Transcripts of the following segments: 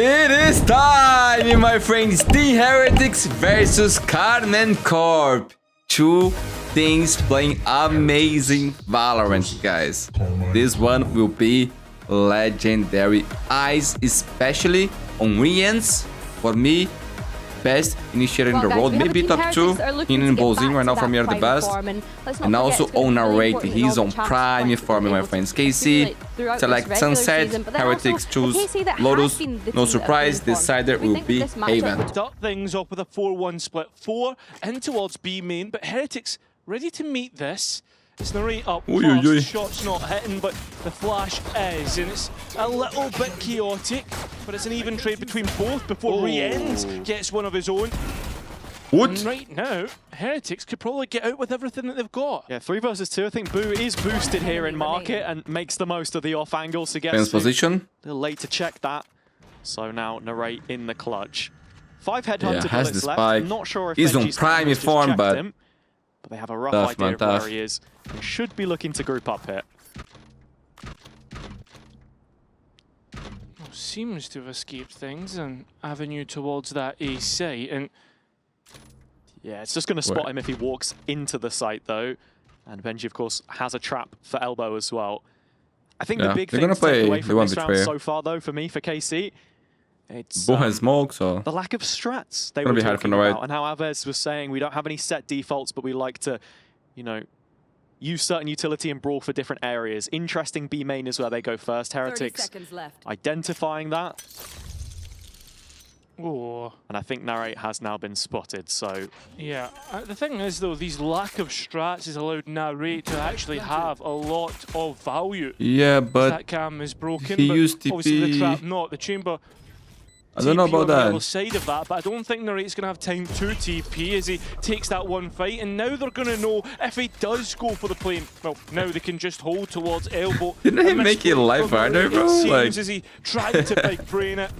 It is time, my friends. Team Heretics versus Karmine Corp. Two things playing amazing Valorant, guys. This one will be legendary. Eyes, especially on Rians. For me, best initiator in the world, maybe top 2 in Bowsing right now. For me, are the best. And also on Narrate, he's on prime form, my friends. KC select Sunset, Heretics choose Lotus. No surprise, this sider will be Haven. Start things off with a 4-1 split. 4 in towards B main, but Heretics ready to meet this. It's Narrate up fast, shot's not hitting, but the flash is, and it's a little bit chaotic, but it's an even trade between both before Riens gets one of his own. What? And right now, Heretics could probably get out with everything that they've got. Yeah, 3 versus 2. I think Boo is boosted here in market and makes the most of the off angles to get position. A little late to check that. So now Narrate in the clutch. 5 headhunter has the left. spike. I'm not sure if he's on Benji's prime form, but they have a rough idea of where he is. He should be looking to group up here. Well, seems to have escaped things and avenue towards that A site, and yeah, it's just going to spot him if he walks into the site though. And Benji, of course, has a trap for elbow as well. I think the big thing to take away from this round so far though, for me, for KC, it's Bull has smoke, so the lack of strats they were talking about, and how Aves was saying we don't have any set defaults, but we like to, you know, use certain utility and brawl for different areas. Interesting B main is where they go first. Heretics identifying that. Oh. And I think Narrate has now been spotted, so... Yeah, the thing is though, these lack of strats has allowed Narrate to actually have a lot of value. Yeah, but that cam is broken, he but used TP. obviously the trap not. The chamber I don't know about that. On the other side of that, but I don't think Narrate's going to have time to TP as he takes that one fight, and now they're going to know if he does go for the plane. Well, now they can just hold towards elbow. Didn't he make it live harder, bro? It seems like... as he tried to big brain it.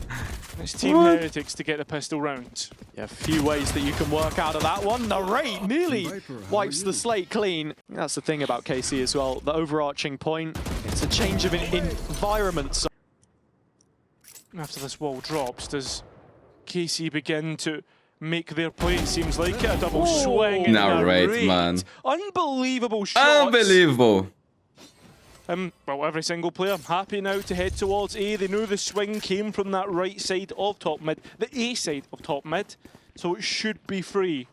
It's Team Heretics to get the pistol round. Yeah, a few ways that you can work out of that one. Narrate nearly wipes the slate clean. That's the thing about KC as well. The overarching point, it's a change of environment. So after this wall drops, does KC begin to make their play? It seems like it. A double swing. Narrate, man. Unbelievable shots. Unbelievable. Well, every single player happy now to head towards A. They knew the swing came from that right side of top mid, the A side of top mid, so it should be free.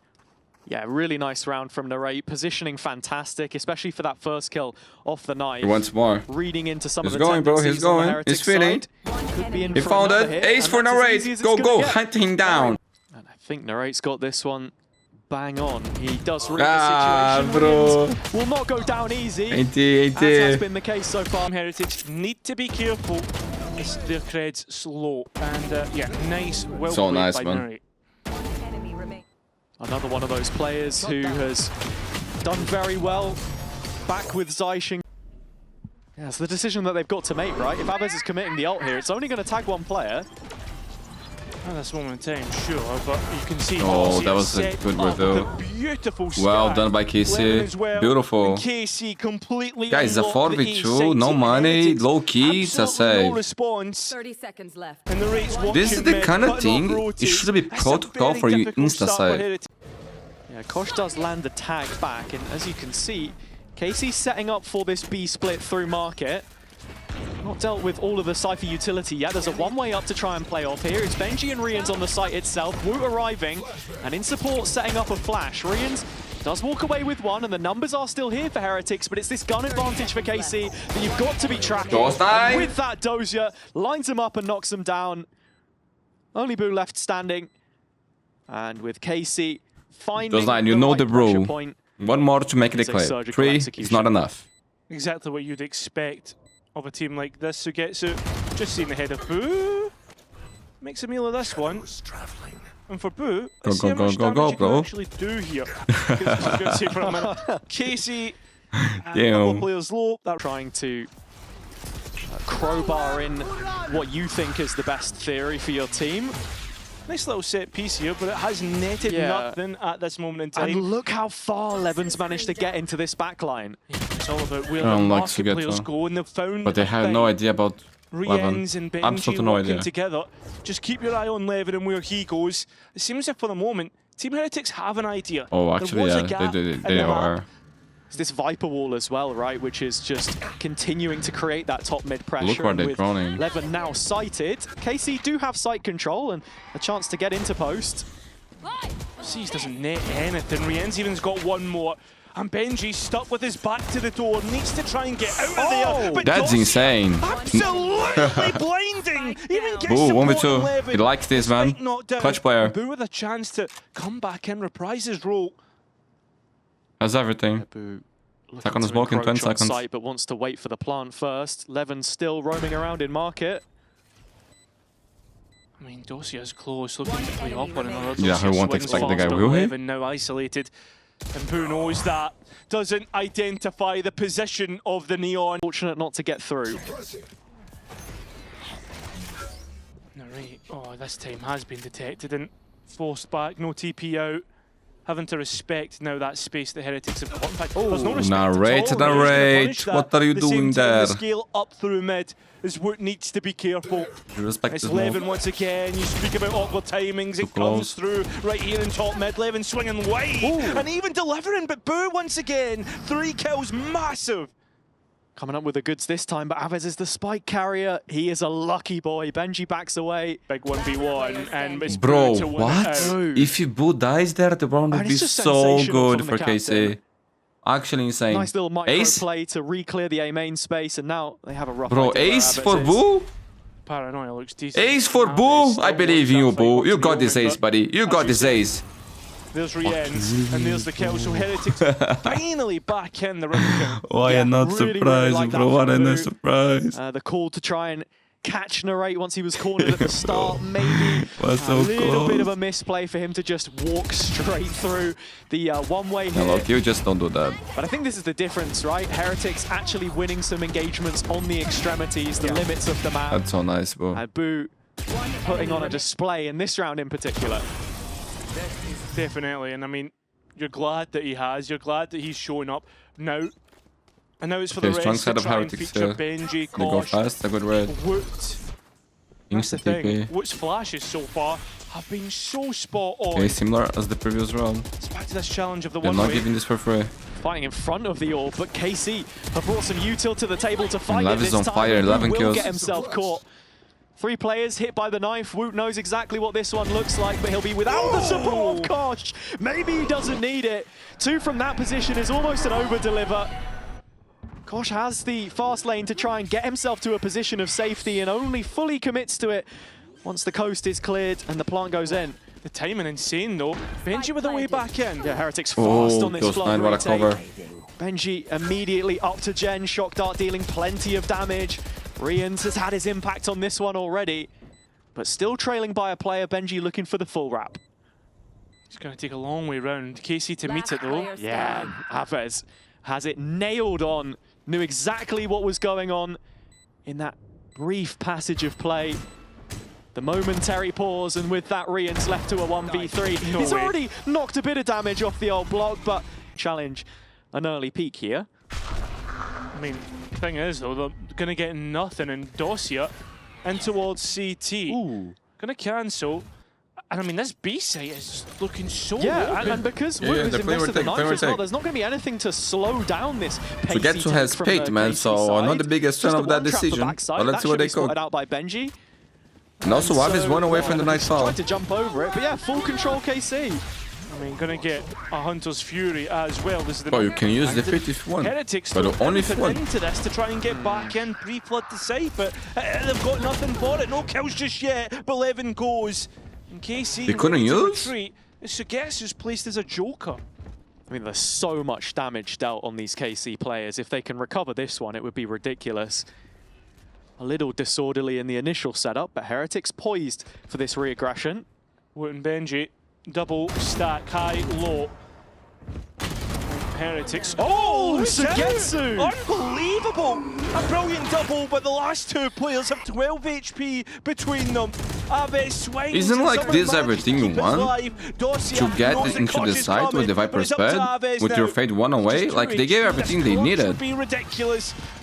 Yeah, really nice round from Narrate. Positioning fantastic, especially for that first kill off the knife. He wants more. Reading into some he's of the going, bro. He's going. He's feeling. He found it. Ace for Narrate. Go, go. Hunt him down. And I think Narrate's got this one bang on. He does read the situation. Bro. Will not go down easy. As has been the case so far. Heretics need to be careful. It's their creds slow. And yeah, nice, well so played nice, by man. Narrate. Another one of those players who has done very well back with Zyshin. Yeah, it's the decision that they've got to make, right? If Aves is committing the ult here, it's only going to tag one player. At this moment in time, sure, but you can see. Oh, that was a good reveal. Beautiful well done by KC. Well. Beautiful. KC completely. Guys, a 4v2, no money, low key, it's a save. No response. 30 seconds left. And the rate's this is the kind of thing it should be protocol for you insta save. Yeah, Kosh does land the tag back, and as you can see, KC's setting up for this B split through market. Not dealt with all of the Cypher utility yet. There's a one-way up to try and play off here. It's Benji and Riens on the site itself. Wu arriving, and in support setting up a flash. Riens does walk away with one, and the numbers are still here for Heretics, but it's this gun advantage for KC that you've got to be tracking. And with that, Dozier lines him up and knocks him down. Only Boo left standing. And with KC finding you know the rule. Point, one more to make it clear. 3 is not enough. Exactly what you'd expect of a team like this who gets out. Just seeing the head of Boo. Makes a meal of this one. And for Boo, let's see how much damage you can actually do here. KC, a couple of players low. They're trying to crowbar in what you think is the best theory for your team. Nice little set piece here, but it has netted nothing at this moment in time. And look how far Levin's managed to get into this backline. It's all about where the market players go, and they've found. But they have no idea about Riens and I'm Benji no working idea. together. Just keep your eye on Levin and where he goes. It seems like for the moment, Team Heretics have an idea. Oh, There actually, was a yeah, gap they in the are. map. It's this Viper wall as well, right? Which is just continuing to create that top mid pressure. Look where and they're with droning. Levin now sighted. KC do have sight control and a chance to get into post. Seas doesn't net anything. Riens even's got one more. And Benji's stuck with his back to the door. Needs to try and get out of there. But That's Dawson, insane. absolutely blinding. Even gets Boo, support 1v2. on Levin. He likes this, man. Despite not down. Clutch player. Boo with a chance to come back and reprise his role. Has everything. Boo Second smoke in 20 seconds. Sight, but wants to wait for the plant first. Levin still roaming around in market. I mean, Dosia's close, looking to play up on another. Yeah, I won't swings expect the guy, fast, will he? Levin now isolated. And Boo knows that. Doesn't identify the position of the Neon. Fortunate not to get through. No, right. Oh, this time has been detected and forced back. No TP out. Having to respect now that space the Heretics have got. In fact, there's no respect narrate, at all. They're just gonna punish that. what are you The same doing time there? The scale up through mid is what needs to be careful. Respect It's this Levin move. once again. You speak about awkward timings. It close. comes through right here in top mid. Levin swinging wide and even delivering. But Boo once again. 3 kills, massive. Coming up with the goods this time, but Aves is the spike carrier. He is a lucky boy. Benji backs away. Big 1v1 and it's Bro, Boo to win what? it out. If you Boo dies there, the round would And be it's just so sensational good from for the KC. captain. Actually insane. Nice little micro Ace? play to re-clear the A main space, and now they have a rough Bro, idea where ace Aves for is. Boo? Paranoia looks decent. Ace for Aves Boo? still I believe in you, wants that Boo. fight You to got be this over, ace, but buddy. You as got you this say, ace. There's Riens, and there's the kill. So Heretics finally back in the ring. Why Yeah, am not really surprised, like that bro? Why from am Boo. not surprised? The call to try and catch Narrate once he was cornered at the start, maybe Was so a little bit of close. a misplay for him to just walk straight through the one-way No, here. look, you just don't do that. But I think this is the difference, right? Heretics actually winning some engagements on the extremities, the limits of the map. That's so nice, bro. And Boo putting on a display in this round in particular. Definitely, and I mean, you're glad that he has. You're glad that he's showing up now. And now it's for Okay, the strong rest side to of try and Heretics feature here. Benji, They go Kosh, fast, a good red. Woot. That's the Insta thing. TP. Woot's flashes so far have been so spot on. Okay, similar as the previous round. It's back to this challenge of the They're one not way. giving this for free. Fighting in front of the orb, but KC have brought some util to the table to fight Lev it is this on time. fire, and 11 will kills. get himself caught. 3 players hit by the knife. Woot knows exactly what this one looks like, but he'll be without the support of Kosh. Maybe he doesn't need it. 2 from that position is almost an over-deliver. Kosh has the fast lane to try and get himself to a position of safety and only fully commits to it once the coast is cleared and the plant goes in. The timing insane though. Benji with the way back in. Yeah, Heretics fast on this Ghost flood 9, what a retake. cover. Benji immediately up to Gen, Shock Dart dealing plenty of damage. Riens has had his impact on this one already, but still trailing by a player. Benji looking for the full wrap. It's going to take a long way round. KC to meet it though. Yeah, Aves has it nailed on. Knew exactly what was going on in that brief passage of play. The momentary pause, and with that, Riens left to a 1v3. No He's way. already knocked a bit of damage off the old block, but challenge an early peak here. I mean, the thing is though, they're going to get nothing in Dosia and towards CT. Ooh. Going to cancel. And I mean, this B site is looking so Yeah, open. and because Yeah, Woot yeah, has they're playing invested the retake, knife playing as well, retake. there's not going to be anything to slow down this pacey Getsu take has from picked, the man, KC so side. I'm not the biggest fan Just of a that one trap for decision. backside. But let's That see what should they be spotted cook. out by Benji. And also, Aves is one away from the Nightfall. Tried to jump over it, but yeah, full control KC. I mean, going to get a Hunter's Fury as well. This is the Oh, you can use the fit if you want. Heretics But still only if you pivoting want. into this to try and get back in, pre-flood the site, but they've got nothing for it. No kills just yet, but Levin goes. And KC They couldn't ready to use? retreat. Sugetsu's placed as a joker. I mean, there's so much damage dealt on these KC players. If they can recover this one, it would be ridiculous. A little disorderly in the initial setup, but Heretics poised for this reaggression. Woot and Benji, double stack, high, low. Heretics. Oh, Sugetsu! Unbelievable! A brilliant double, but the last 2 players have 12 HP between them. Isn't like this everything you want? To get into the site with the Viper's pad, with your fade one away? Like, they gave everything they needed.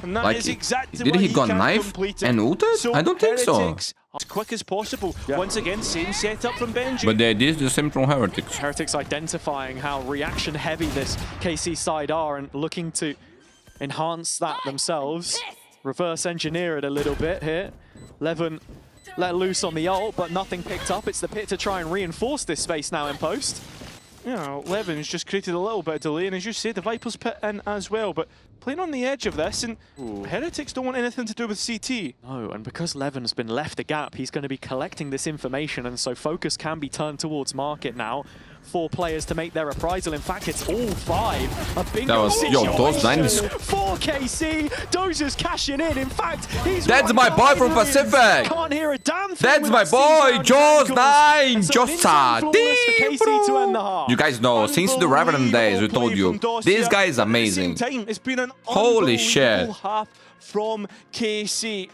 Like, did he got knife and ulted? I don't think so. As quick as possible. Once again, same setup from Benji. But the idea is the same from Heretics. Heretics identifying how reaction heavy this KC side are and looking to enhance that themselves. Reverse engineer it a little bit here. Levin let loose on the ult, but nothing picked up. It's the pit to try and reinforce this space now in post. You know, Levin's just created a little bit of delay, and as you say, the Viper's pit in as well, but playing on the edge of this, and Heretics don't want anything to do with CT. No, and because Levin's been left a gap, he's going to be collecting this information, and so focus can be turned towards market now. 4 players to make their reprisal. In fact, it's all 5. A bingo that was, yo, those 9 for KC. Dozer's cashing in. In fact, he's that's my boy from Pacific. Can't hear a damn thing. That's my boy, Jaws 9. Jossa. You guys know, since the Revenant days, we told you, this guy is amazing. It's been an holy shit half from KC.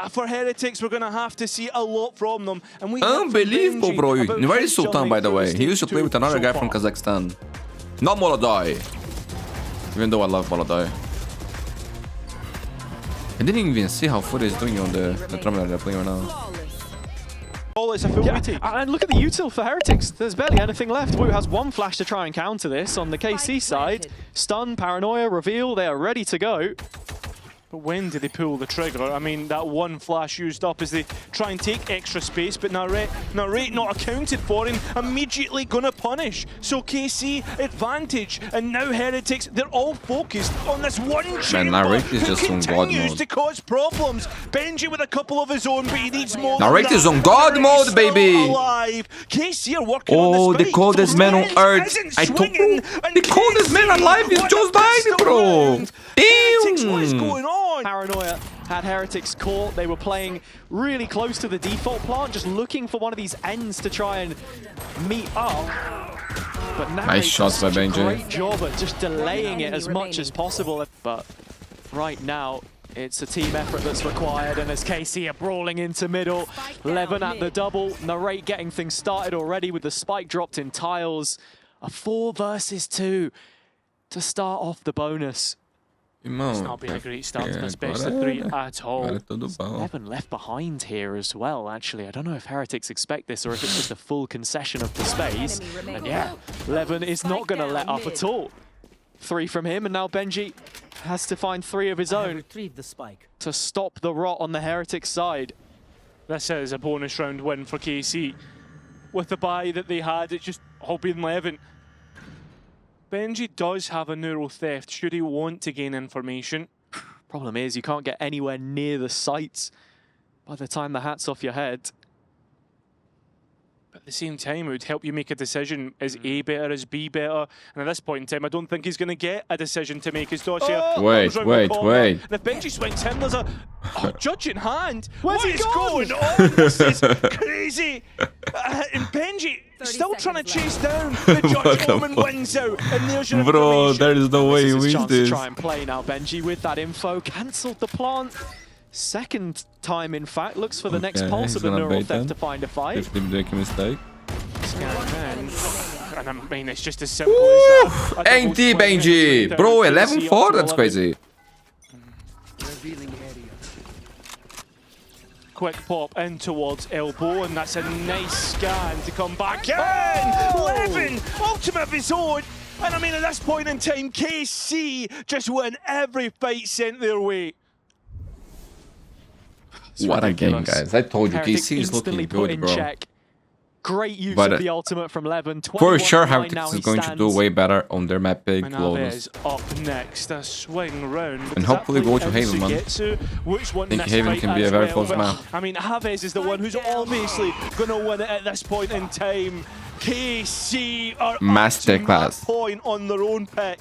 For Heretics, we're going to have to see a lot from them. And we unbelievable, bro. Where is Sultan, by the way? He used to play with another guy from Kazakhstan. Not Molodoi. Even though I love Molodoi. I didn't even see how Foot is doing on the terminal they're playing right now. And look at the util for Heretics. There's barely anything left. Wu has 1 flash to try and counter this on the KC side. Stun, paranoia, reveal. They are ready to go. But when did they pull the trigger? I mean, that 1 flash used up as they try and take extra space, but Narrate not accounted for and immediately gonna punish. So KC advantage, and now Heretics, they're all focused on this one chamber. Man, Narrate is just on God mode. To cause problems. Benji with a couple of his own, but he needs more. Narrate is on God mode, baby. Alive. KC are working on the coldest man on earth. I told you, the coldest man alive is just dying, bro. Damn. What is going on? Paranoia had Heretics caught. They were playing really close to the default plant, just looking for one of these ends to try and meet up. But now nice shots by Benji. Great job at just delaying it as much as possible. But right now, it's a team effort that's required, and as KC are brawling into middle, Levin at the double, Narrate getting things started already with the spike dropped in tiles. A 4 versus 2 to start off the bonus. It's not been a great start to this best of 3 at all. Levin left behind here as well, actually. I don't know if Heretics expect this or if it's just a full concession of the space. And yeah, Levin is not going to let up at all. 3 from him, and now Benji has to find 3 of his own to stop the rot on the Heretics side. This is a bonus round win for KC. With the buy that they had, it's just all been Levin. Benji does have a neural theft, should he want to gain information. Problem is, you can't get anywhere near the sites by the time the hat's off your head. But at the same time, it would help you make a decision. Is A better, is B better? And at this point in time, I don't think he's going to get a decision to make. His dossier. Wait. And if Benji swings him, there's a judge in hand. What is going on? This is crazy. And Benji still trying to chase down the judge. Omen wins out, and there's your bro, there is no way he wins chance this. To try and play now. Benji with that info cancelled the plant. Second time, in fact, looks for the next pulse of the neural theft to find a fight. If they make a mistake. And I mean, it's just as simple as that. NT Benji, bro, 11-4. That's crazy. Quick pop in towards elbow, and that's a nice scan to come back in. Levin, ultimate of his own. And I mean, at this point in time, KC just win every fight sent their way. What a game, guys. I told you, KC is looking good, bro. Check. Great use of the ultimate from Levin. For sure, Heretics is going to do way better on their map pick. Flawless. Up next, a swing round. And hopefully go to Haven, man. I think Haven can be a very close map. I mean, Haves is the one who's obviously going to win it at this point in time. KC are masterclass point on their own pick.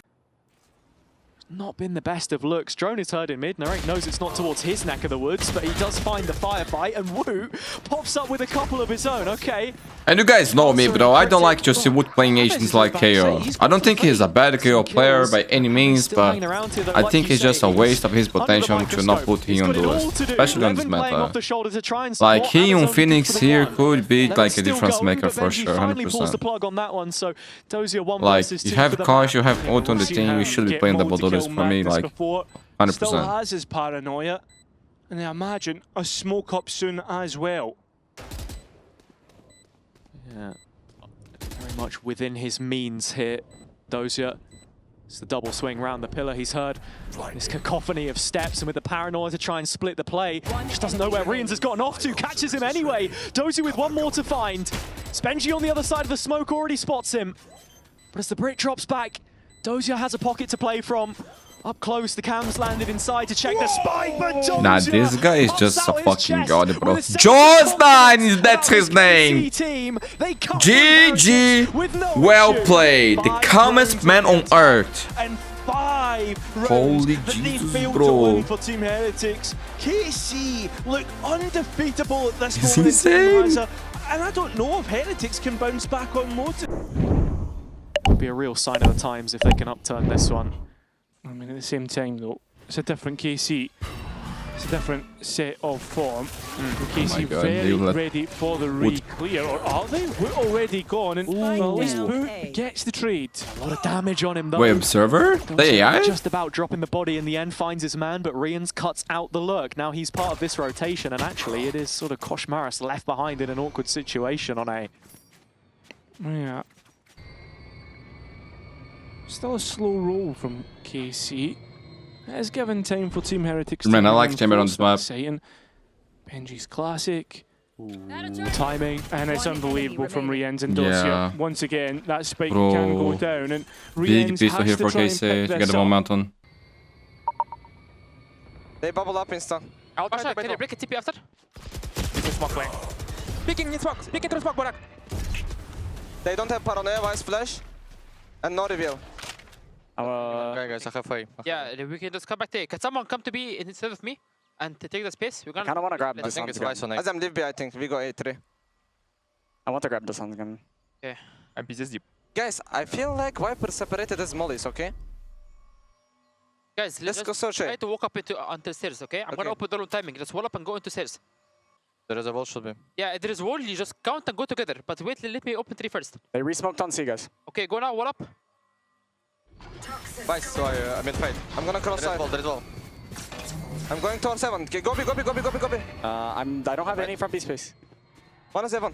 Not been the best of looks. Drone is heard in mid. Narrate knows it's not towards his neck of the woods, but he does find the firefight, and Wu pops up with a couple of his own. Okay, And you guys know me, bro. I don't like to see Wood playing agents like KO. I don't think he's a bad KO player by any means, but I think it's just a waste of his potential to not put him on the list, especially on this meta. Like, he on Phoenix here could be like a difference maker for sure, 100%. Like, you have Kosh, you have ult on the team, you should be playing double duelist for me, like, 100%. Still has his paranoia, and I imagine a smoke up soon as well. Yeah, very much within his means here, Dozier. It's the double swing round the pillar. He's heard this cacophony of steps, and with the paranoia to try and split the play, just doesn't know where Rians has gotten off to. Catches him anyway. Dozier with one more to find. Spenji on the other side of the smoke already spots him. But as the Brit drops back, Dozier has a pocket to play from. Up close, the cams landed inside to check the spike, but Dozier, nah, this guy is just a fucking god, bro. Joss9, that's his name. GG. Well played. The calmest man on earth. And 5 Holy Jesus, bro. For Team Heretics. KC look undefeatable at this It's moment. insane. And I don't know if Heretics can bounce back on mode. It'll be a real sign of the times if they can upturn this one. I mean, at the same time, though, it's a different KC. It's a different set of form. KC God, very ready for the re-clear. Or are they? We're already gone. And at least Boo gets the trade. A lot of damage on him, though. Wait, Observer? The AI? Just about dropping the body in the end, finds his man, but Rians cuts out the lurk. Now he's part of this rotation, and actually it is sort of Kosh Maris left behind in an awkward situation on A. Yeah. Still a slow roll from KC. It is given time for Team Heretics. Man, I like Chamber on this map. Exciting. Benji's classic. Timing, and it's unbelievable from Riens and Dozier. Yeah. Once again, that spike Bro. can go down, and Big Riens pistol has here to for try and KC pick to get this the up. momentum. They bubble up instant. Pasha, can you break a TP after? Peeking in smoke, peeking through smoke, Borak. They don't have paranoia, vice flash, and no reveal. Okay, guys, I have five. Yeah, we can just come back there. Can someone come to B instead of me and take the space? We're gonna. I kind of want to grab I this. think it's vice on As I'm leave B, I think we go A3. I want to grab this gun. Okay. I'm pieces deep. Guys, I feel like Viper separated as mollies, okay? Guys, Let's go just search try A. to walk up onto the stairs, okay? I'm gonna open the room timing. Just wall up and go into stairs. There is a wall should be. Yeah, if there is wall, you just count and go together. But wait, let me open 3 first. They re-smoked on C, guys. Okay, go now, wall up. Vice. So I mid fight. I'm gonna cross There is side. wall, there is wall. I'm going towards 7. Okay, go B, go B, go B, go B, go B. I don't have any from B space. One is heaven.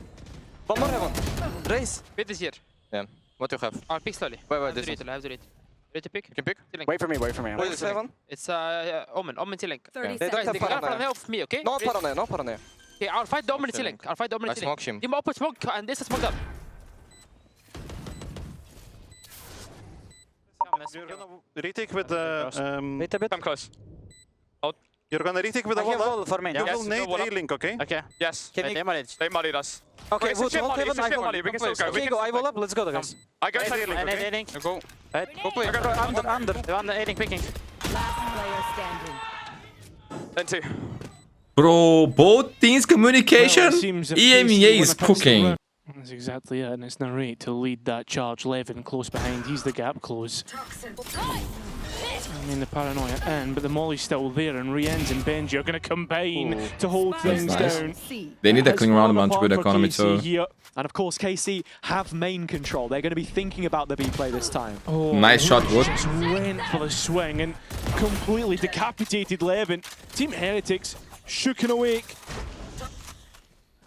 One more heaven. Race. Wait this here. Yeah. What you have? I'll pick slowly. Wait, I have this to read. I have to read. Ready to pick? You can pick? Ceiling. Wait for me, wait for me. Who is heaven? It's Omen. Omen ceiling. 30 They don't Guys, have they gotta paranoia. from help me, okay? No Ready? paranoia, no paranoia. Okay, I'll fight the Omen ceiling. I'll fight the Omen I ceiling. smoke him. Team open smoke and this is smoke down. You're gonna retake with the. Wait a bit. Come close. You're gonna retake with the I have wall. wall for me. You Yes, will go nade wall up. A-link, okay? Okay. Yes. Can we... They married us. Okay, It's a Wood, ship hold molly, heaven. it's a I ship hold. molly, we can still go. Okay, go. I will up. Let's go, guys. I got A-link, A-link. okay? Go. Right. Go play. Under. Last player standing. Then 2. Bro, both teams communication, Well, it seems that EMEA KC is wanna pass the cooking. round. That's exactly it, and it's Narrate to lead that charge. Levin close behind, he's the gap close. I mean, the paranoia in, but the molly's still there, and Riens and Benji are going to combine to hold things nice. down. C. They need a Has clean round fallen man to build apart for economy KC too. here. And of course, KC have main control. They're going to be thinking about the B play this time. Oh, Nice shot, Wood. just went for the swing and completely decapitated Levin. Team Heretics shook and awake.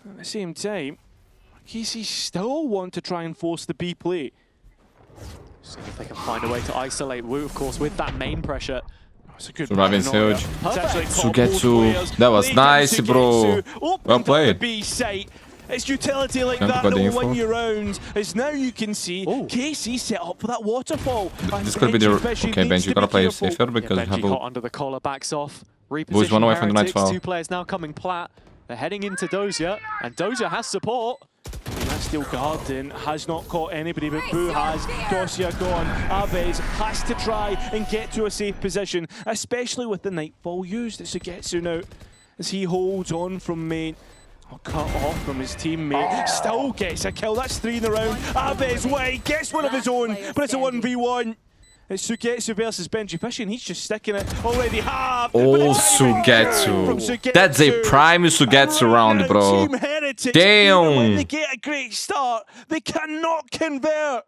At the same time, KC still want to try and force the B play. See if they can find a way to isolate Wu, of course, with that main pressure. It's a good Surviving's paranoia. huge. It's actually caught Sugetsu. both players. That was Played nice, in bro. Sugetsu, opened Well up played. the B site. It's utility like Can't that got the that'll info. win you rounds. As now you can see KC set up for that waterfall. And This could be the... Benji especially Okay, needs Benji, you to gotta be play careful. safer because you Benji have caught a... under the collar, backs off. Boost Reposition one away from the Heretics, Nightfall. 2 players now coming plat. They're heading into Dozier, and Dozier has support. That steel garden has not caught anybody, but Boo has. Dozier gone. Abez has to try and get to a safe position, especially with the Nightfall used. It's Sugetsu now as he holds on from main. Oh, cut off from his teammate. Still gets a kill. That's 3 in the round. Abe's way gets one of his own, but it's a 1v1. It's Sugetsu versus Benji Fishy, and he's just sticking it. Already half. Oh, Sugetsu. That's a prime Sugetsu round, bro. Team Heretics, Damn. even when they get a great start, they cannot convert.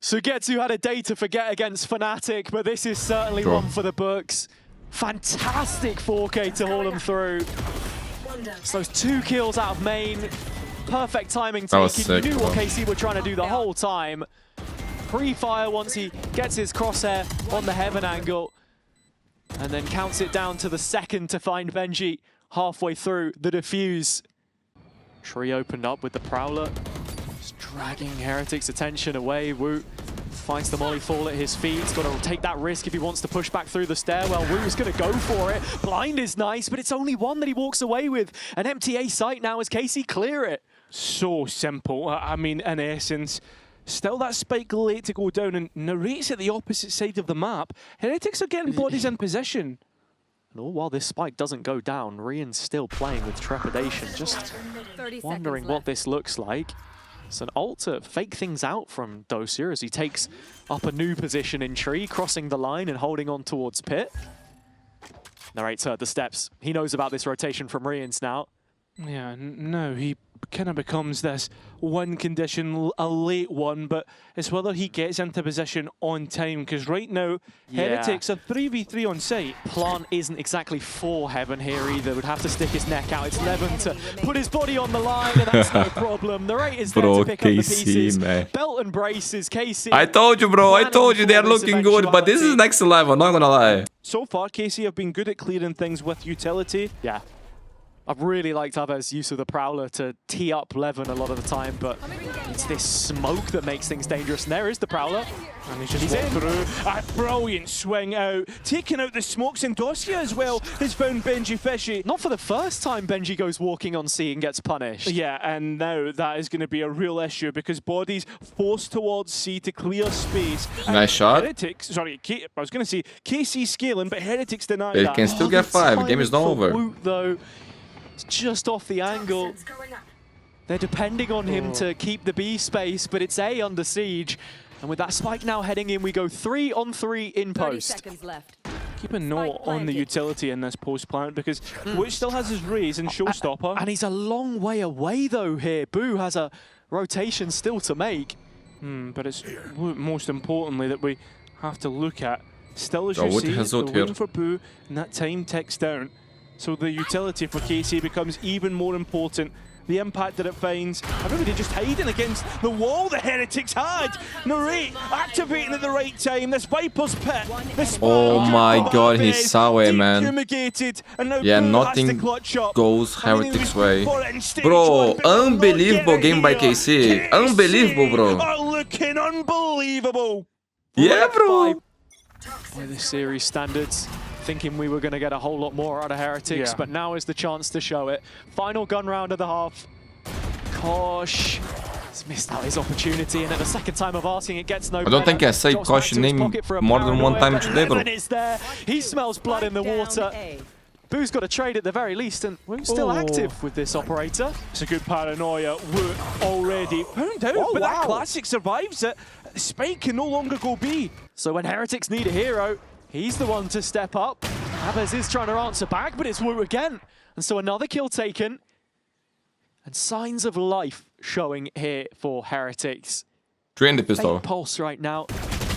Sugetsu had a day to forget against Fnatic, but this is certainly one for the books. Fantastic 4K to haul them through. So those 2 kills out of main. Perfect timing taken. Sick, you knew bro. what KC were trying to do the whole time. Pre-fire once he gets his crosshair on the heaven angle. And then counts it down to the second to find Benji halfway through the defuse. Tree opened up with the Prowler. Just dragging Heretics' attention away. Wu finds the molly fall at his feet. He's got to take that risk if he wants to push back through the stairwell. Wu's going to go for it. Blind is nice, but it's only one that he walks away with. An empty A site now as KC clear it. So simple. I mean, in essence, still that spike late to go down, and Narrate's at the opposite side of the map. Heretics are getting bodies in position. And all while this spike doesn't go down, Rian's still playing with trepidation, just wondering what this looks like. It's an ult to fake things out from Dosia as he takes up a new position in tree, crossing the line and holding on towards pit. Narrate's heard the steps. He knows about this rotation from Rian's now. Yeah, no, he kind of becomes this win condition, a late one, but it's whether he gets into position on time, because right now, Heretics are 3v3 on site. Plant isn't exactly for Heaven here either. Would have to stick his neck out. It's Levin to put his body on the line, and that's no problem. Narrate is there to pick up the pieces. Man. Belt and braces, KC. I told you, bro. I told you they're looking good, but this is next level, not gonna lie. So far, KC have been good at clearing things with utility. Yeah. I've really liked Abe's use of the Prowler to tee up Levin a lot of the time, but it's this smoke that makes things dangerous. And there is the Prowler. And he's just walked through. A brilliant swing out. Taking out the smokes, and Dosia as well has found Benji Fishy. Not for the first time Benji goes walking on C and gets punished. Yeah, and now that is going to be a real issue because bodies forced towards C to clear space. Nice shot. Heretics, sorry, I was going to say KC scaling, but Heretics deny They that. can still get 5. Game is not over. Woot, though. It's just off the angle. They're depending on him to keep the B space, but it's A under siege. And with that spike now heading in, we go 3-on-3 in post. Keep a note on the utility in this post plant because Witch still has his raise and showstopper. And he's a long way away though here. Boo has a rotation still to make. But it's most importantly that we have to look at. Still, as you see, the win for Boo, and that time ticks down. So the utility for KC becomes even more important. The impact that it finds. Everybody just hiding against the wall the Heretics had. Narrate activating at the right time. This Viper's pit. This oh my god, he saw it, man. And now yeah, nothing goes Heretics' way. Bro, unbelievable game by KC. Unbelievable, bro. Are looking unbelievable. Yeah, bro. By the series standards, thinking we were going to get a whole lot more out of Heretics, but now is the chance to show it. Final gun round of the half. Kosh has missed out his opportunity, and at the second time of asking, it gets no better. I don't think I said Kosh's name more than one time today, bro. It's there. He smells blood in the water. Boo's got a trade at the very least, and we're still active with this operator. It's a good paranoia. Wu already found out, but that classic survives it. Spike can no longer go B. So when Heretics need a hero, he's the one to step up. Abez is trying to answer back, but it's Wu again. And so another kill taken. And signs of life showing here for Heretics. Drain the pistol. Pulse right now.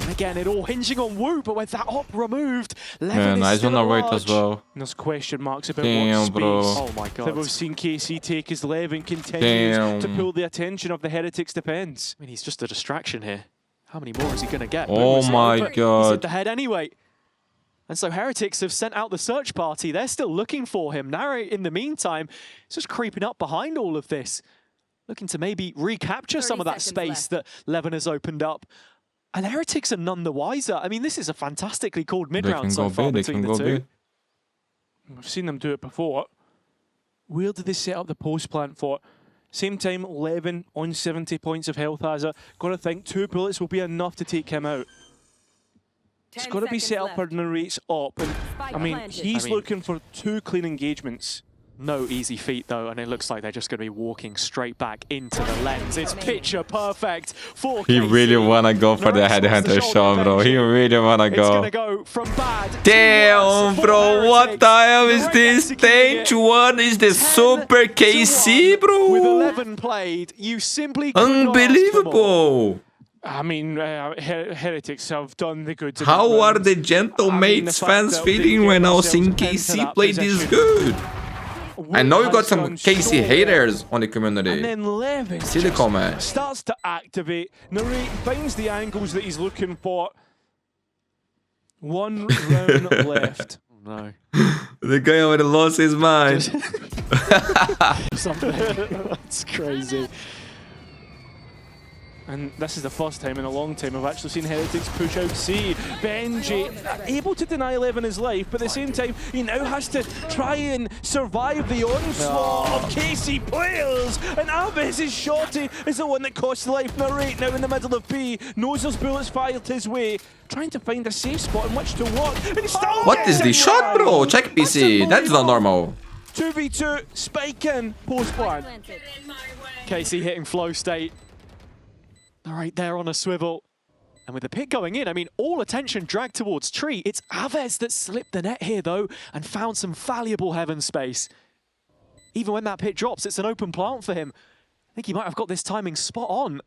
And again, it all hinging on Wu, but with that op removed, Levin yeah, is nice still on the right large. as well. And there's question marks about Damn, what space bro. Oh my god. that we've seen KC take as Levin continues to pull the attention of the Heretics defense. I mean, he's just a distraction here. How many more is he going to get? Oh my He's god. at the head anyway. And so Heretics have sent out the search party. They're still looking for him. Narrate, in the meantime, is just creeping up behind all of this. Looking to maybe recapture some of that space that Levin has opened up. And Heretics are none the wiser. I mean, this is a fantastically called mid-round so far between the two. We've seen them do it before. Where did they set up the post plant for? Same time, Levin on 70 points of health has it. Got to think 2 bullets will be enough to take him out. It's got to be set up for Narrate's op. And, I mean, he's looking for 2 clean engagements. No easy feat though, and it looks like they're just going to be walking straight back into the lens. It's picture perfect for He KC. really wanna go for the headhunter shot, bro. He really wanna It's going to go. go from bad to Damn, worse bro. for What the hell is Heretics. this? Executing 10-1 is the 10 Super to KC, 1. bro. With 11 played, you simply could not ask for more. Unbelievable. I mean, Heretics have done the goods. How are the Gentlemates fans feeling right now seeing KC play this good? I know you got some KC haters on the And community. then Levin See the comments. starts to activate. Narrate finds the angles that he's looking for. 1 round left. No. The guy already lost his mind. Something. That's crazy. And this is the first time in a long time I've actually seen Heretics push out C. Benji able to deny Levin his life, but at the same time he now has to try and survive the onslaught of KC players. And Avez's shorty is the one that costs life. Narrate now in the middle of B, knows there's bullets fired his way, trying to find a safe spot in which to walk. And he still What is gets this it shot, bro? right. Check PC. That's not normal. 2v2, spike in, post plan. KC hitting flow state. All right, there on a swivel. And with the pick going in, I mean, all attention dragged towards Tree. It's Avez that slipped the net here, though, and found some valuable heaven space. Even when that pit drops, it's an open plant for him. I think he might have got this timing spot on.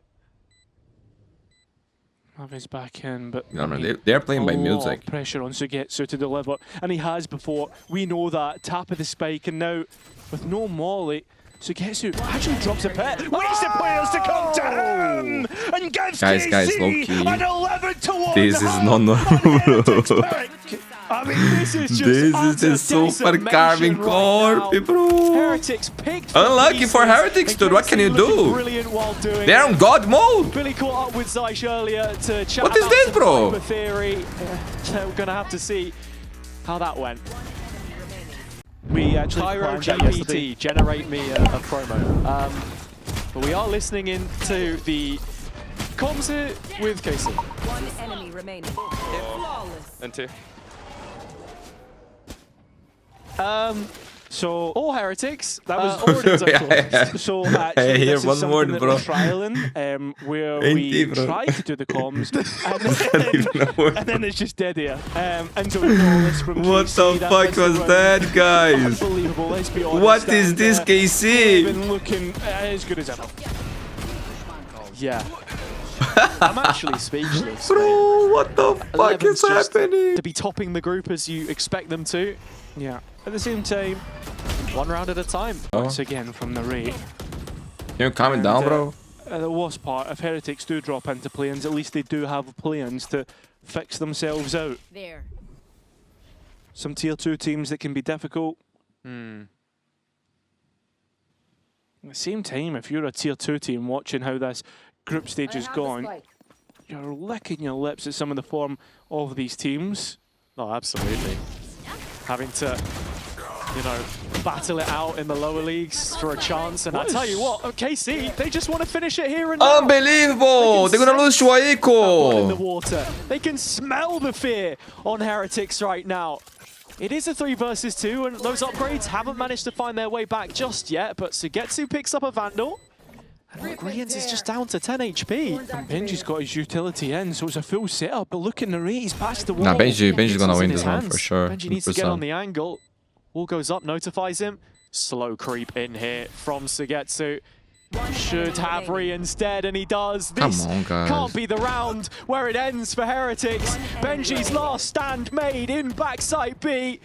Aves back in, but No, man, they're playing by a lot music. of pressure on Sugetsu to deliver, and he has before. We know that. Tap of the spike, and now with no molly, Sugetsu actually drops a pit. Waits the players to come to him, and gives Guys, KC low-key. an 11-1. This is not normal, bro. I mean, this is just This is utter the Super decimation Karmine right Corp, now. bro. Heretics picked Unlucky for Heretics, dude. What can you do? Brilliant while doing They're on God mode. Billy caught up with Zeish earlier to chat What is about this, some bro? hyper theory. So we're going to have to see how that went. We actually Cairo planned that yesterday. GPT, generate me a promo. But we are listening in to the comms here with KC. One enemy remaining. Flawless. And 2. So All Heretics. that was already Yeah. So actually, Hey, hear this is one something word, that bro. we're trialing, where Ain't we it, bro? try to do the comms, Don't even know what- and then it's just dead air. Until we call this from What KC, the fuck makes the was run that, guys? Unbelievable. Let's be honest. What is this, They've KC? been looking as good as ever. Yeah. I'm actually speechless. Bro, what the fuck 11's is just happening? to be topping the group as you expect them to. Yeah. At the same time, One round at a time. once again from the rate. Can you calm it down, bro? The worst part, if Heretics do drop into play-ins, at least they do have play-ins to fix themselves out. There. Some tier 2 teams that can be difficult. Hmm. At the same time, if you're a tier 2 team watching how this group stage is gone, you're licking your lips at some of the form of these teams. Oh, absolutely. Having to, you know, battle it out in the lower leagues for a chance. And I tell you what, KC, they just want to finish it here and now. Unbelievable! They're gonna lose to Ball in the Aiko! water. They can smell the fear on Heretics right now. It is a 3 versus 2, and those upgrades haven't managed to find their way back just yet, but Sugetsu picks up a Vandal. And Grians is just down to 10 HP. And Benji's got his utility in, so it's a full setup. But look at the rate, he's past the wall. Nah, Benji's gonna It's win in this his one hands. for sure. Benji needs to get on 100%. the angle. Wall goes up, notifies him. Slow creep in here from Sugetsu. Should have Re instead, and he does. This Come on, guys. can't be the round where it ends for Heretics. Benji's last stand made in backside B.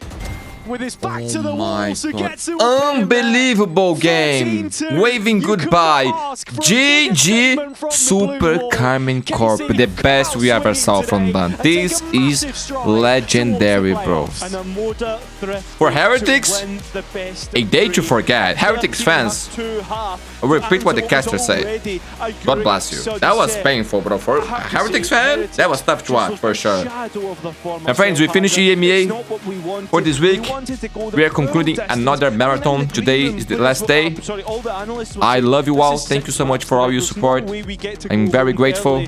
With his back to the wall, my Sugetsu God. Unbelievable game. 14-2. Waving You couldn't goodbye. ask for a bigger statement GG from the Super blue wall. Karmine Corp. KC The best we ever saw swinging from today them. and This take a is massive stride legendary, towards the bros. playoffs. And a Moda thrift For to Heretics, win the best a of day to 3. forget. Heretics fans, I repeat what the caster said. God bless you. That was painful, bro. For a Heretics fan, that was tough to watch, for sure. And friends, we finished EMEA for this week. We are concluding another marathon. Today is the last day. I love you all. Thank you so much for all your support. I'm very grateful.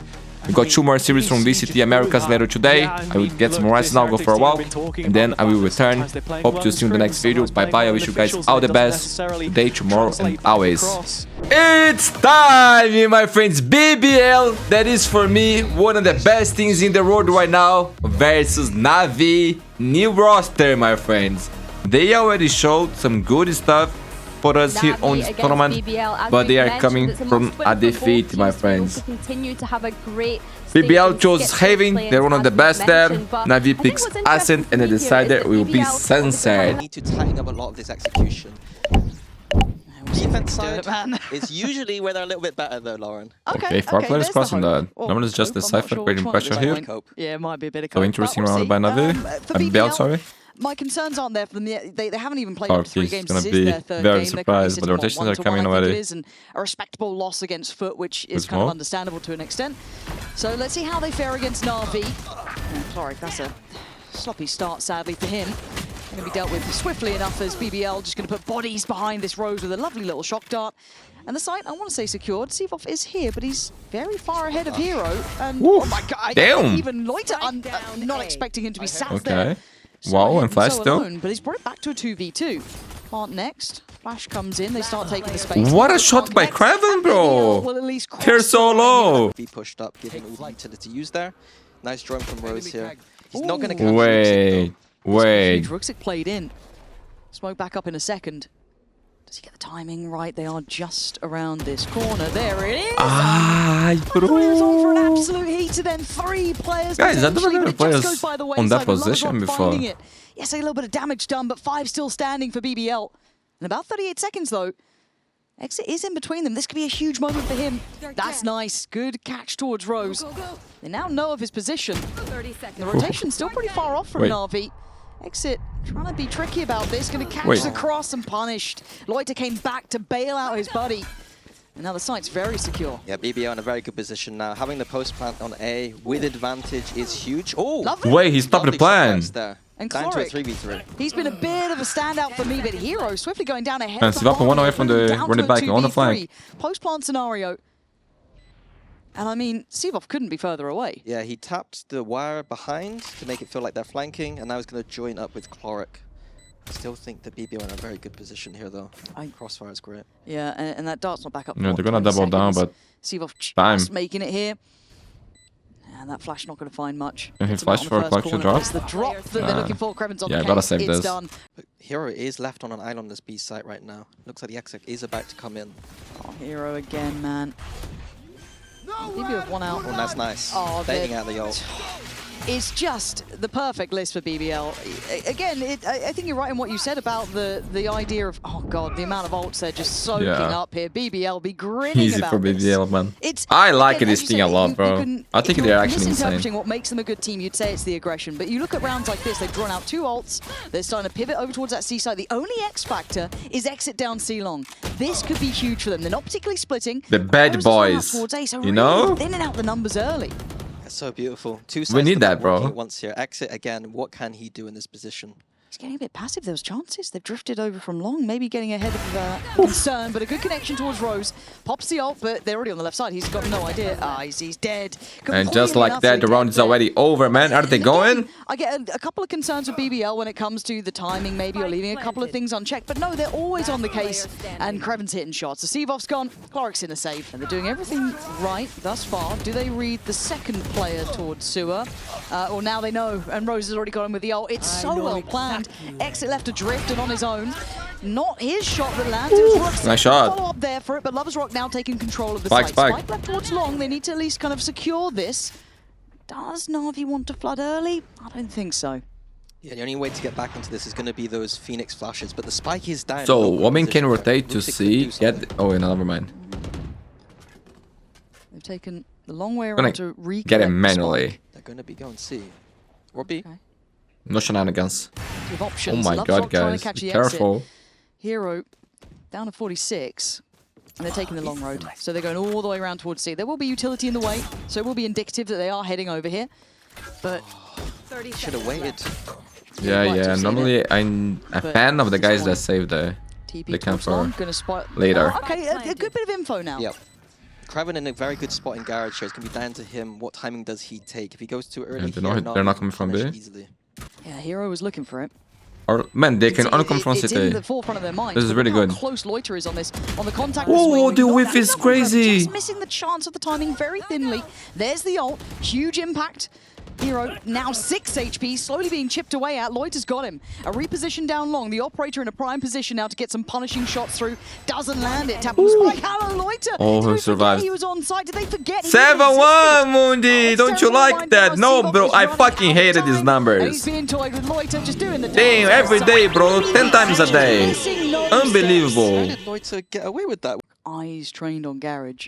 We got 2 more series from VCT Americas later today. I will get some rest now, go for a walk, and then I will return. Hope to see you in the next video. Bye bye. I wish you guys all the best today, tomorrow, and always. It's time, my friends. BBL, that is for me one of the best things in the world right now, versus Na'Vi. New roster, my friends. They already showed some good stuff for us here on this tournament, but they are coming from a defeat, my friends. BBL chose Haven, they're one of the best there. Na'Vi picks Ascent, and the decider will be Sunset. Need to tighten up a lot of this execution. Defense side is usually where they're a little bit better though, Lauren. Okay, 4 players crossing that. Normally it's just the Cypher creating pressure here. Yeah, it might be a bit of So interesting round by Na'Vi. BBL, sorry. My concerns aren't there for them. They haven't even played Clark 3 is games. gonna This be is their third very game. surprised, but the rotations are coming already. It is a respectable loss against Foot, which is Good kind of smoke. understandable to an extent. So let's see how they fare against Na'Vi. Clark, that's a sloppy start, sadly, for him. Going to be dealt with swiftly enough as BBL just going to put bodies behind this Rose with a lovely little shock dart. And the site, I want to say secured. Seavoff is here, but he's very far ahead of Hero. And Oof, oh my god, damn. Even Loiter, I'm not expecting him to be sat there. Okay. Wow, and Flash so still. alone, but he's brought it back to a 2v2. Plant next. Flash comes in. They start taking the space. What a shot by Kraven, bro! Will at least cross They're so low. Be pushed up, given all the utility used there. Nice drawing from Rose here. He's not going to catch Wait, wait. Ruxic played in. Smoke back up in a second. Does he get the timing right? They are just around this corner. There it is! Players on for an absolute heater then. 3 players. Guys, I've never potentially, heard but it just players goes by the on that wayside. Love position Rock before. finding it. Yes, a little bit of damage done, but 5 still standing for BBL. In about 38 seconds, though. Exit is in between them. This could be a huge moment for him. That's nice. Good catch towards Rose. They now know of his position. The rotation's still pretty far off from Na'Vi. Exit trying to be tricky about this. Going to catch the cross and punished. Loiter came back to bail out his buddy. And now the site's very secure. Yeah, BBL in a very good position now. Having the post plant on A with advantage is huge. Oh, lovely. Wait, he stopped the plan. And down to a Cloric, 3v3. he's been a bit of a standout for me, but Hero swiftly going down ahead. And Seavoff one away from the running back on the flank. Post plant scenario. And I mean, Seavoff couldn't be further away. Yeah, he tapped the wire behind to make it feel like they're flanking, and now he's going to join up with Cloric. I still think the BBL in a very good position here, though. Crossfire is great. Yeah, and that dart's not back up. No, they're going to double down, but Seavoff time. just making it here. And that flash not going to find much. He flashed for a clutch to drop. It's the drop that they're looking for. Kreven's on the Yeah, case. gotta save It's this. done. But Hero is left on an island on this B site right now. Looks like the exec is about to come in. Oh, Hero again, man. Maybe with 1 out. Oh, that's nice. Oh, Baiting out the ult. It's just the perfect list for BBL. Again, I think you're right in what you said about the idea of, oh god, the amount of ults they're just soaking up here. BBL be grinning easy about for this. BBL, man. It's, I like again, this as you thing say, a lot, you bro. can- I think if they're you're actually misinterpreting insane. what makes them a good team, you'd say it's the aggression. But you look at rounds like this, they've drawn out 2 ults. They're starting to pivot over towards that C side. The only X factor is exit down C long. This could be huge for them. They're not particularly splitting. The bad Rose is running up boys, towards A, so you really know? thinning out the numbers early. That's so beautiful. 2 sides We need of the that, map bro. working at once here. Exit again. What can he do in this position? He's getting a bit passive. There was chances. They've drifted over from long, maybe getting ahead of concern, but a good connection towards Rose. Pops the ult, but they're already on the left side. He's got no idea. He's dead. And just Completely like and that, utterly the round dead is there. already over, man. Are they Again, going? I get a couple of concerns with BBL when it comes to the timing, maybe, or leaving a couple of things unchecked. But no, they're always on the case, and Kreven's hitting shots. So Seavoff's gone, Cloric's in a save, and they're doing everything right thus far. Do they read the second player towards Sewer? Or now they know, and Rose has already got him with the ult. It's so well planned. Exit left adrift and on his own. Not his shot that lands. It was Rook's Nice shot. follow up there for it, but Lovers Rock now taking control of the Spike, site. spike. Left towards long. They need to at least kind of secure this. Does Na'Vi want to flood early? I don't think so. Yeah, the only way to get back into this is going to be those Phoenix flashes, but the spike is down. So, Open Woman can position. rotate to Ruxic could C. do something. Get. Oh, never mind. They've taken the long way Gonna around to reconnect get it the manually. spike. They're going to be going C. Or B. Okay. No shenanigans. With Oh options. my Lovers god, Rock trying guys. to catch Be the careful. exit. Hero down to 46. And they're taking the long road. So they're going all the way around towards C. There will be utility in the way, so it will be indicative that they are heading over here. But Should have waited. Yeah, like to yeah. have seen Normally, I'm a But fan of the guys someone- that save the TP camp towards long, for gonna spot later. Okay, a good bit of info now. Yep. Kraven in a very good spot in Garage here. It's going to be down to him. What timing does he take? If he goes too early, they're not coming from B. Easily. Yeah, Hero was looking for it. Or, man, they can only come from It's in CT. the forefront of their minds. This is really good. Close Loiter is on this, on the contact. Oh, the whiff is crazy. Just missing the chance of the timing very thinly. There's the ult. Huge impact. Hero now 6 HP, slowly being chipped away at. Loiter's got him. A reposition down long. The operator in a prime position now to get some punishing shots through. Doesn't land it. Tap on the spike. Hello, Loiter. Oh, Did he survived. He was on site. Did they forget? 7-1, Mundi. Don't you like that? No, bro. I fucking hated these He's numbers. being toyed with Loiter, just doing the Damn, every day, bro. 10 times a day. Unbelievable. How did Loiter get away with that? Eyes trained on Garage.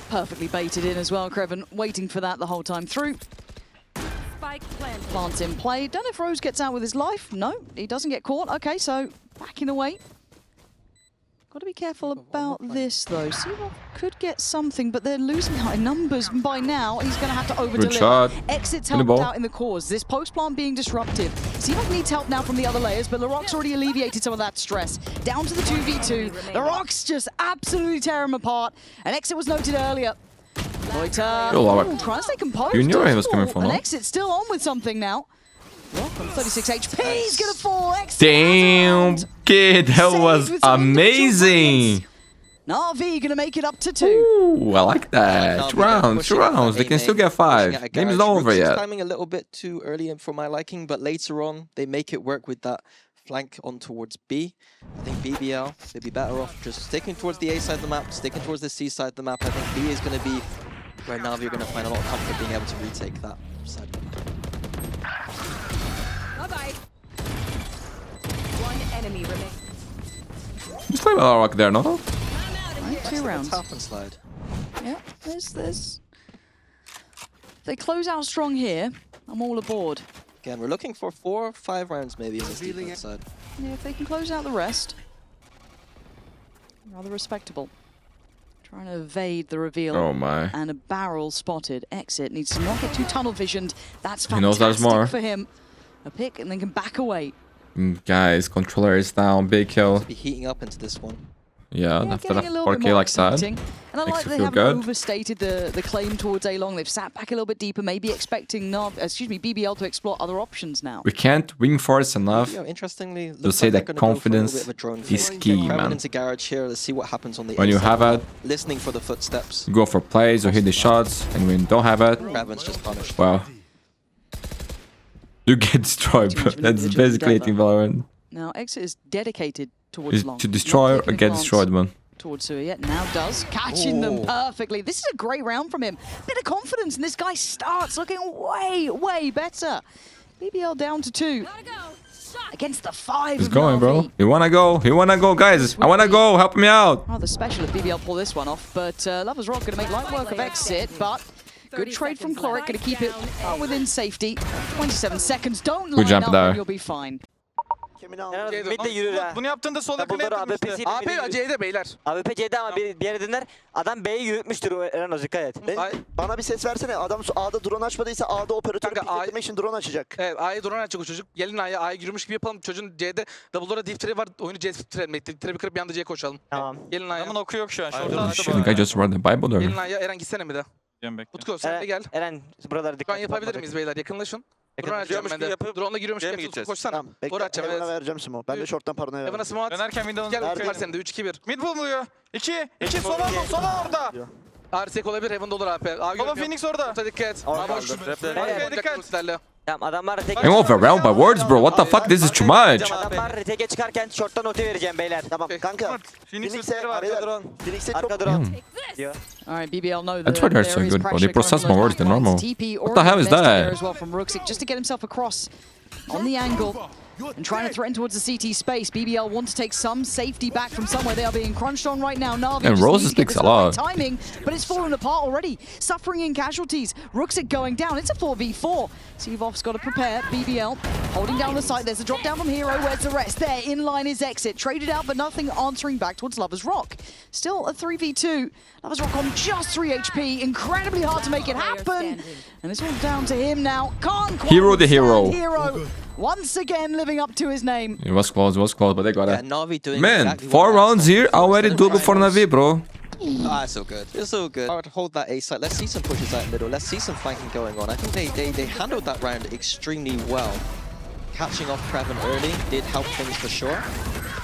Perfectly baited in as well, Kreven, waiting for that the whole time through. Spike planted. Plants in play. Don't know if Rose gets out with his life. No, he doesn't get caught. Okay, so backing away. Got to be careful about this, though. Seawolf could get something, but they're losing out in numbers. And by now, he's going to have to over-deliver. Good shot. Exits helped out in the cause. This post-plant being disruptive. Seawolf needs help now from the other layers, but Laroc's already alleviated some of that stress. Down to the 2v2. Laroc's just absolutely tear him apart. An exit was noted earlier. Loiter trying to stay composed. You knew where he was coming from, An no? exit still on with something now. Rock on 36 HP. He's going to fall. Exit Damn, kid, that was amazing. Na'Vi gonna make it up to 2. Ooh, I like that. 2 rounds, 2 rounds. They can still get 5. Game is not over yet. Timing a little bit too early for my liking, but later on they make it work with that flank on towards B. I think BBL, they'd be better off just sticking towards the A side of the map, sticking towards the C side of the map. I think B is going to be where Na'Vi are going to find a lot of comfort being able to retake that side. Bye-bye. One enemy remains. Just play Valorant there, no? Right, 2 rounds. Tap and slide. Yeah, there's. They close out strong here. I'm all aboard. Again, we're looking for 4 or 5 rounds maybe on this defense side. Yeah, if they can close out the rest. Rather respectable. Trying to evade the reveal. Oh my. And a barrel spotted. Exit needs to not get too tunnel visioned. That's He knows there's more. fantastic for him. A pick and then can back away. Guys, controller is down. Big kill. Be heating up into this one. Yeah, after that getting a little bit 4K more like that. exciting. And I Makes like you they feel haven't good. overstated the claim towards A-Long. They've sat back a little bit deeper, maybe expecting BBL to explore other options now. We can't reinforce enough Interestingly, to say like that confidence is key, man. Into Garage here, let's see what happens on the When you have it, listening for the footsteps. you go for plays or hit the shots, and when you don't have it, Kraven's just punished. well, you get destroyed, bro. That's basically it in Valorant. Now, Exit is dedicated towards Is Long. to destroy or get destroyed, man. Towards Suya, now does, catching them perfectly. This is a great round from him. Bit of confidence, and this guy starts looking way better. BBL down to 2. Against the 5 He's of going, bro. Na'Vi. He wanna go, guys. I wanna go. Help me out. Rather special if BBL pull this one off, but Lovers Rock gonna make light work of Exit, but good trade from Chloric, gonna keep it within safety. 27 seconds, don't line jump up there. and you'll be fine. Mid de yürür ha. Bunu yaptığında sola yakın yaptım işte. AP C'de beyler. AWP C'de ama bir yere döner. Adam B'yi yürütmüştür Eren, dikkat et. Bana bir ses versene. Adam A'da drone açmadıysa A'da operatörü pikletmek için drone açacak. Evet, A'ya drone açacak o çocuk. Gelin A'ya girmiş gibi yapalım. Çocuğun C'de double'lara diff trap var. Oyunu C trap'e kırıp bir anda C'ye koşalım. Tamam. Gelin A'ya. Adamın oku yok şu an. Shit, the guy just read the Bible there. Gelin A'ya. Eren gitsene mi de? Utku sen de gel. Eren buralara Şu dikkat an yapabilir miyiz beyler? Yakınlaşın. Drone açacağım Yakınlaşıyormuş ben de. gibi yapıp Drone'la giriyormuş C'ye mi gibi gideceğiz? koşsana. Tamam. Doğru Bekle. açacağım, Evan'a evet. vereceğim smoke. Ben de short'tan paranoya Evan'a vereceğim. smoke at. Dönerken Windows'un Gel Arka var gel. sende 3-2-1. mid buluyor. 2 sola orada. Arsek olabilir. Heaven'da olur AP. A Baba görmüyor. Phoenix orada. Orta dikkat. Orada. Boş. Evet. Dikkat. Tamam, adamlar tek I'm overwhelmed by words, bro. What the fuck? This is too much. Adamlar teke çıkarken short'tan ulti vereceğim beyler. Tamam kanka. Phoenix'e Arka drone. All right, BBL know that That's why they're so good, bro. They process more words than normal. What the hell is that? As well from Rooksik, just to get himself across on the angle and trying to threaten towards the CT space. BBL want to take some safety back from somewhere. They are being crunched on right now. Na'Vi And just Rose needs to get speaks this a lot. right timing, but it's fallen apart already. Suffering in casualties. Rooksik going down. It's a 4v4. Seavof's got to prepare. BBL holding down the site. There's a drop down from Hero. Where's the rest? There, in line is Exit. Traded out, but nothing answering back towards Lovers Rock. Still a 3v2. Lovers Rock on just 3 HP. Incredibly hard to make it happen. And it's all down to him now. Can't quite Hero the hero. stand Hero once again living up to his name. It was close, but they got Yeah, it. Na'Vi doing Man, exactly 4 what rounds Matt's here, done. already Instead of double for trying Na'Vi, bro. Ah, it's so good. It's so good. I would hold that A side. Let's see some pushes out middle. Let's see some flanking going on. I think they handled that round extremely well. Catching off Kraven early did help things for sure.